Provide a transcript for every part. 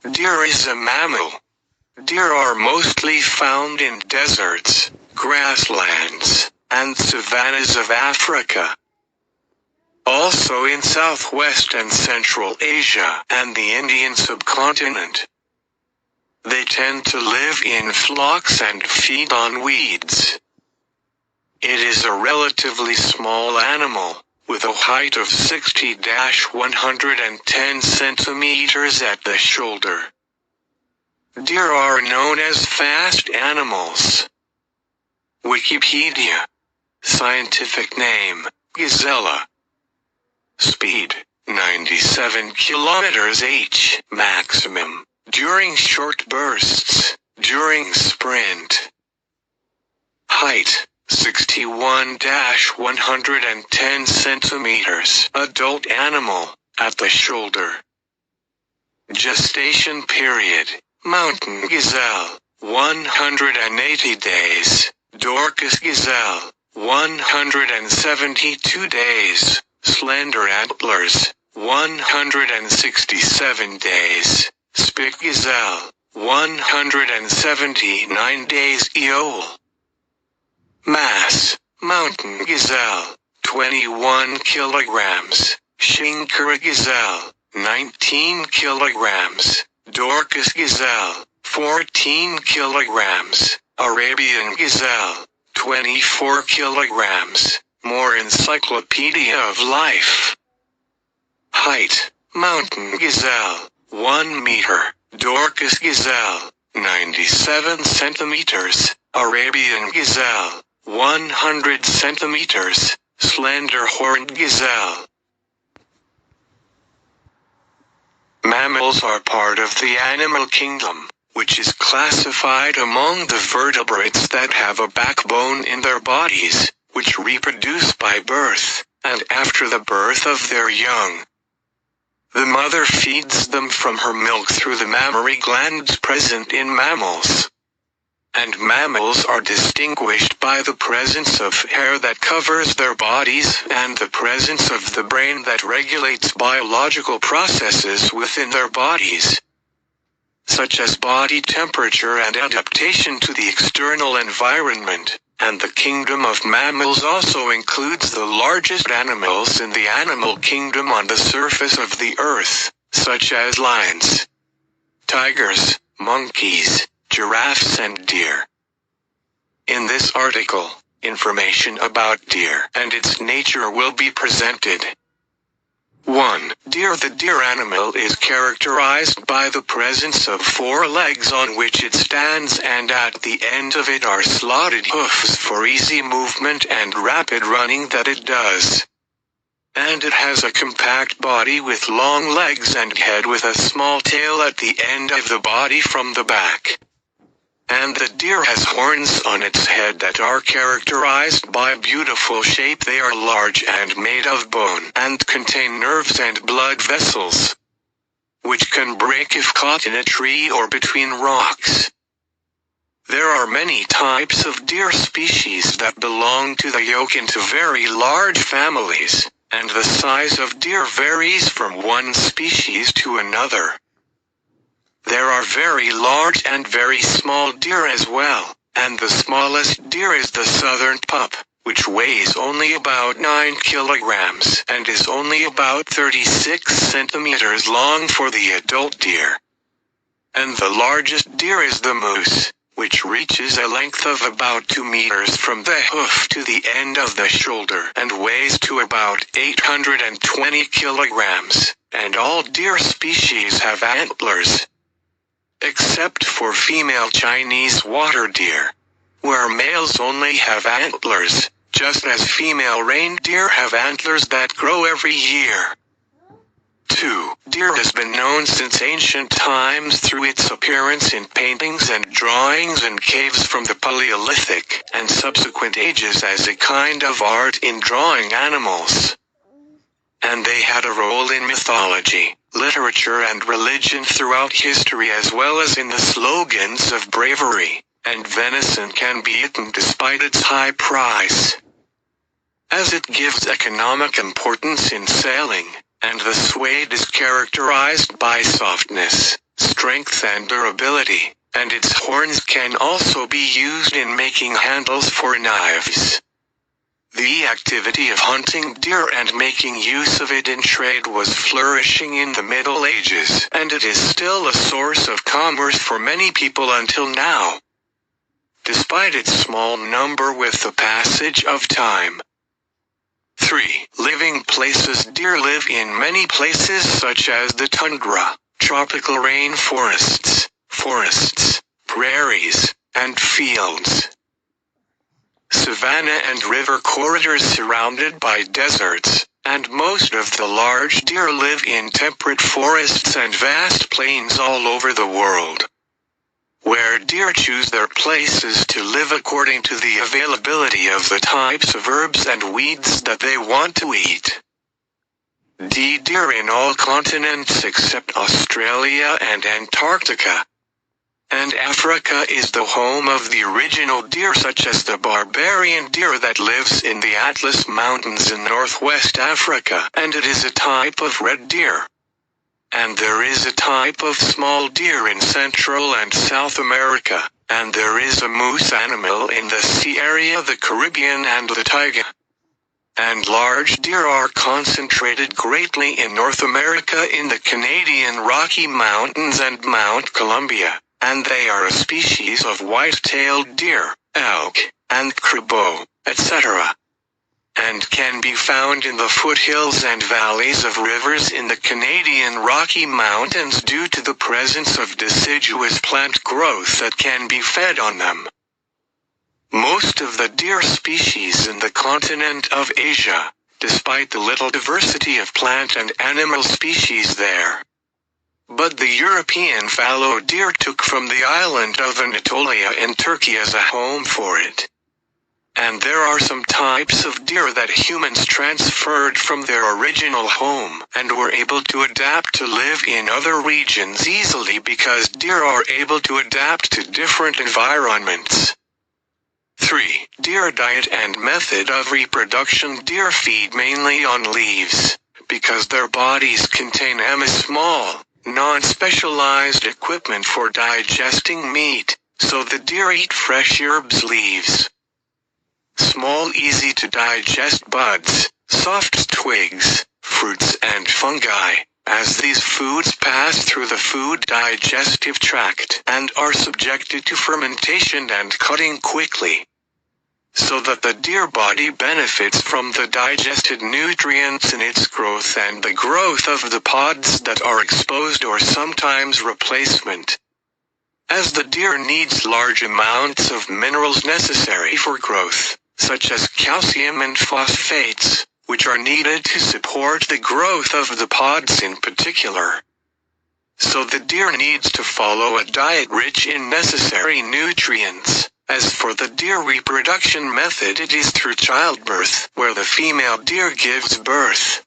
Deer is a mammal. Deer are mostly found in deserts, grasslands, and savannas of Africa. Also in Southwest and Central Asia and the Indian subcontinent. They tend to live in flocks and feed on weeds. It is a relatively small animal, with a height of 60-110 centimeters at the shoulder. Deer are known as fast animals. Wikipedia. Scientific name, Gazella. Speed, 97 km/h maximum, during short bursts, during sprint. Height, 61-110 centimeters, adult animal, at the shoulder. Gestation period, mountain gazelle, 180 days, Dorcas gazelle, 172 days, slender antlers, 167 days, Spit gazelle, 179 days Eole. Mass, mountain gazelle, 21 kilograms, Shinkara gazelle, 19 kilograms, Dorcas gazelle, 14 kilograms, Arabian gazelle, 24 kilograms, more Encyclopedia of Life. Height, mountain gazelle, 1 meter, Dorcas gazelle, 97 centimeters, Arabian gazelle, 100 centimeters, slender horned gazelle. Mammals are part of the animal kingdom, which is classified among the vertebrates that have a backbone in their bodies, which reproduce by birth, and after the birth of their young. The mother feeds them from her milk through the mammary glands present in mammals. And mammals are distinguished by the presence of hair that covers their bodies and the presence of the brain that regulates biological processes within their bodies, such as body temperature and adaptation to the external environment. And the kingdom of mammals also includes the largest animals in the animal kingdom on the surface of the earth, such as lions, tigers, monkeys, giraffes and deer. In this article, information about deer and its nature will be presented. 1. Deer. The deer animal is characterized by the presence of 4 legs on which it stands, and at the end of it are slotted hoofs for easy movement and rapid running that it does. And it has a compact body with long legs and head with a small tail at the end of the body from the back. And the deer has horns on its head that are characterized by beautiful shape. They are large and made of bone and contain nerves and blood vessels, which can break if caught in a tree or between rocks. There are many types of deer species that belong to the yoke into very large families, and the size of deer varies from one species to another. There are very large and very small deer as well, and the smallest deer is the southern pup, which weighs only about 9 kilograms and is only about 36 centimeters long for the adult deer. And the largest deer is the moose, which reaches a length of about 2 meters from the hoof to the end of the shoulder and weighs to about 820 kilograms, and all deer species have antlers, except for female Chinese water deer, where males only have antlers, just as female reindeer have antlers that grow every year. 2. Deer has been known since ancient times through its appearance in paintings and drawings in caves from the Paleolithic and subsequent ages as a kind of art in drawing animals. And they had a role in mythology, literature and religion throughout history, as well as in the slogans of bravery, and venison can be eaten despite its high price, as it gives economic importance in sailing, and the suede is characterized by softness, strength and durability, and its horns can also be used in making handles for knives. The activity of hunting deer and making use of it in trade was flourishing in the Middle Ages, and it is still a source of commerce for many people until now, despite its small number with the passage of time. 3. Living places. Deer live in many places such as the tundra, tropical rainforests, forests, prairies, and fields, savanna and river corridors surrounded by deserts, and most of the large deer live in temperate forests and vast plains all over the world, where deer choose their places to live according to the availability of the types of herbs and weeds that they want to eat. Deer in all continents except Australia and Antarctica. And Africa is the home of the original deer such as the Barbarian deer that lives in the Atlas Mountains in northwest Africa, and it is a type of red deer. And there is a type of small deer in Central and South America, and there is a moose animal in the sea area, the Caribbean and the taiga. And large deer are concentrated greatly in North America in the Canadian Rocky Mountains and Mount Columbia, and they are a species of white-tailed deer, elk, and caribou, etc., and can be found in the foothills and valleys of rivers in the Canadian Rocky Mountains due to the presence of deciduous plant growth that can be fed on them. Most of the deer species in the continent of Asia, despite the little diversity of plant and animal species there. But the European fallow deer took from the island of Anatolia in Turkey as a home for it. And there are some types of deer that humans transferred from their original home and were able to adapt to live in other regions easily because deer are able to adapt to different environments. 3. Deer diet and method of reproduction. Deer feed mainly on leaves, because their bodies contain small, non-specialized equipment for digesting meat, so the deer eat fresh herbs, leaves, small easy-to-digest buds, soft twigs, fruits and fungi, as these foods pass through the food digestive tract and are subjected to fermentation and cutting quickly, so that the deer body benefits from the digested nutrients in its growth and the growth of the pods that are exposed or sometimes replacement. As the deer needs large amounts of minerals necessary for growth, such as calcium and phosphates, which are needed to support the growth of the pods in particular. So the deer needs to follow a diet rich in necessary nutrients. As for the deer reproduction method, it is through childbirth, where the female deer gives birth,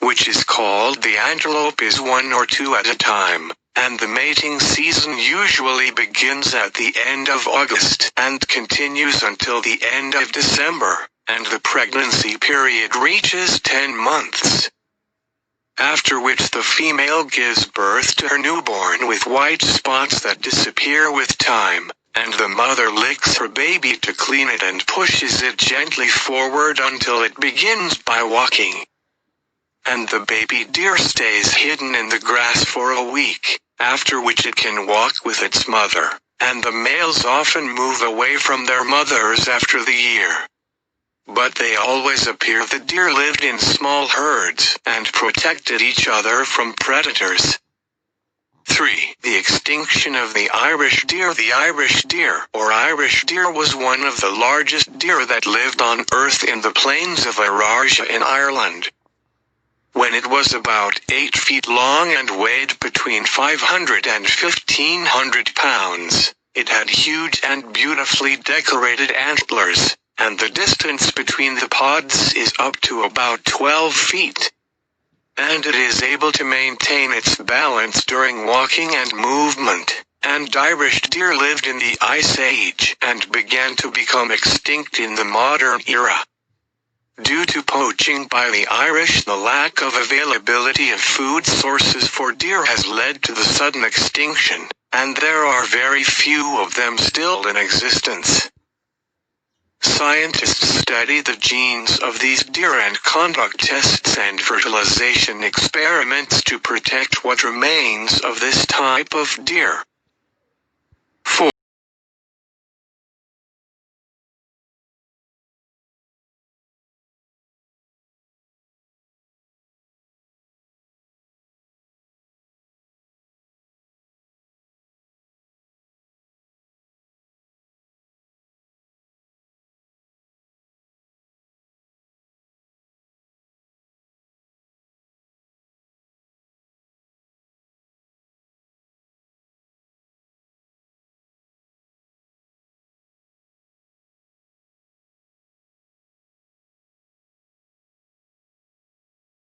which is called the antelope, is 1 or 2 at a time, and the mating season usually begins at the end of August and continues until the end of December, and the pregnancy period reaches 10 months. After which the female gives birth to her newborn with white spots that disappear with time, and the mother licks her baby to clean it and pushes it gently forward until it begins by walking. And the baby deer stays hidden in the grass for a week, after which it can walk with its mother, and the males often move away from their mothers after the year. But they always appear. The deer lived in small herds and protected each other from predators. 3. The extinction of the Irish deer. The Irish deer, or Irish deer, was one of the largest deer that lived on Earth in the plains of Araria in Ireland. When it was about 8 feet long and weighed between 500 and 1,500 pounds, it had huge and beautifully decorated antlers, and the distance between the pods is up to about 12 feet. And it is able to maintain its balance during walking and movement. And Irish deer lived in the Ice Age and began to become extinct in the modern era. Due to poaching by the Irish, the lack of availability of food sources for deer has led to the sudden extinction, and there are very few of them still in existence. Scientists study the genes of these deer and conduct tests and fertilization experiments to protect what remains of this type of deer.